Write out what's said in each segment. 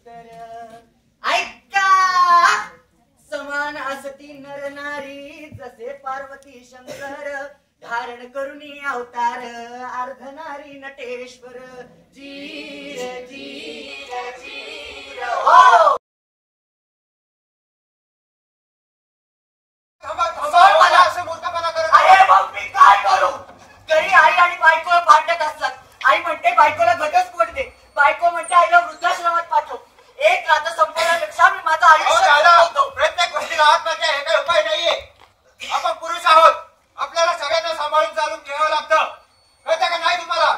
तर ऐका, समान असती नर नारी जसे पार्वती शंकर धारण करुणी अवतार अर्धनारी नटेश्वर जीर जीर जीर हो. अरे मग मी काय करू? घरी आई आणि बायको भांडत असतात. आई म्हणते बायकोला घटस्फोट दे, बायको म्हणते आईला वृद्धाश्रमात पाठव. एक रात्र संपवण्यापेक्षा मी माझं आयुष्य प्रत्येक गोष्टीला आत्महत्या हे काही उपाय नाहीये. आपण पुरुष आहोत, आपल्याला सगळ्यांना सांभाळून चालून घ्यावं लागतं. कळतं का नाही तुम्हाला?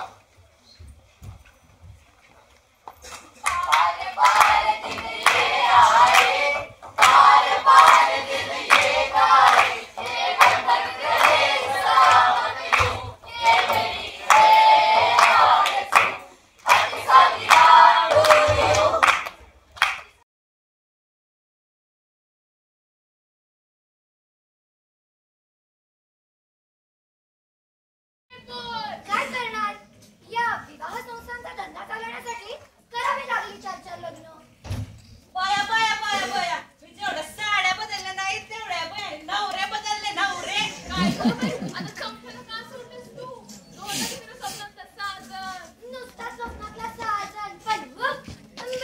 काय करणार? या विवाह संस्थांचा धंदा चालवण्यासाठी करावी लागली 4-4 लग्न. बाया बाया बाया बाया, मी जेवढ्या साड्या बदलल्या नाही तेवढ्या बाया नवऱ्या बदलले नवरे. काय गं बाई, आता कंपनीला का सोडतेस तू? स्वप्नातलं साजन, नुसता स्वप्नातला साजन, पण बघ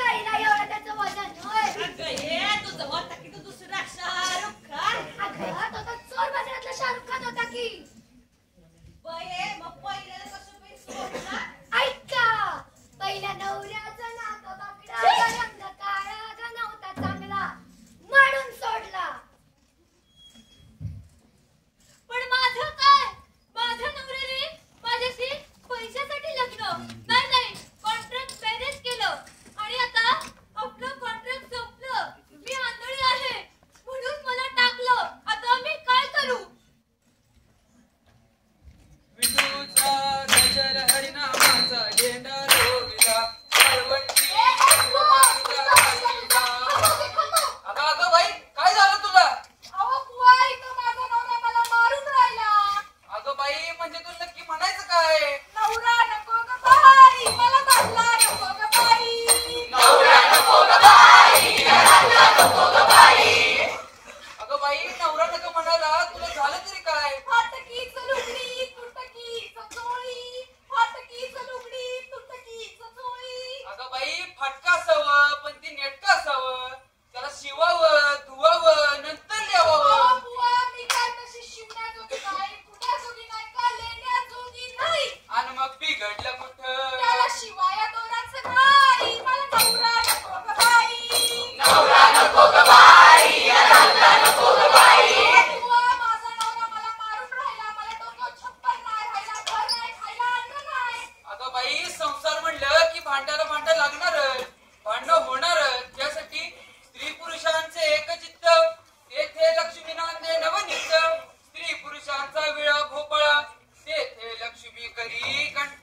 बाईला एवढं त्याचं वजन होय. अगं हे तुझं होता की तू दुसरा शाहरुख खान. अगं तो तर चोर बाजारातला शाहरुख खान होता की. बये मग पहिल्याला कसं बाई सोडला? ऐका, पहिल्या नवऱ्याचा नाक बाकडा रंग काळा ग नव्हता चांगला म्हणून सोडला. पण माझं काय? माझ्या नवऱ्याने माझ्याशी पैशासाठी लग्न नाही कॉन्ट्रॅक्ट मॅरेज केलं आणि आता आपलं कॉन्ट्रॅक्ट संपलं. मी आंधळी आहे म्हणून मला टाकलं. आता मी काय करू? विठूचा गजर हरिनामाचा झेंडा रोविला कळवंडी अगं अगं बाई, काय झालं तुला? अहो बुवा, इथं माझा नवरा मला मारून राहिला. अगं बाई, म्हणजे तू नक्की म्हणायचं काय? नवरा नको ग बाई, मला धरला नको ग बाई. अगं बाई, नवरा नका म्हणाला, तुला झालं तरी काय? फाटकीच लुगडी तुटकीच चोळी, फाटकीच लुगडी तुटकीच चोळी. अगं बाई, फाटका असावं पण ती नेटका असावं. त्याला शिवावं धुवावं नंतर लिहावं. अहो बुवा, मी काय तशी शिवण्याजोगी नाही, पुण्याजोगी नाही का लेण्याजोगी नाही. आणि मग बिघडलं कुठं? त्याला शिवाया दोराचं नाही. मला नवरा नको ग बाई. बुवा, माझा नवरा मला मारून राहिला. मला डोक्यावर छप्पर नाही राहिला, घर नाही, खायला अन्न नाही. अगं बाई, संसार म्हणलं की भांड्याला भांडं लागणारच, भांडण होणारच. त्यासाठी स्त्री पुरुषांचे एकचित्त तेथे लक्ष्मी नांदे नवनित्य. स्त्री पुरुषांचा विळा भोपळा तेथे लक्ष्मी करी कंठ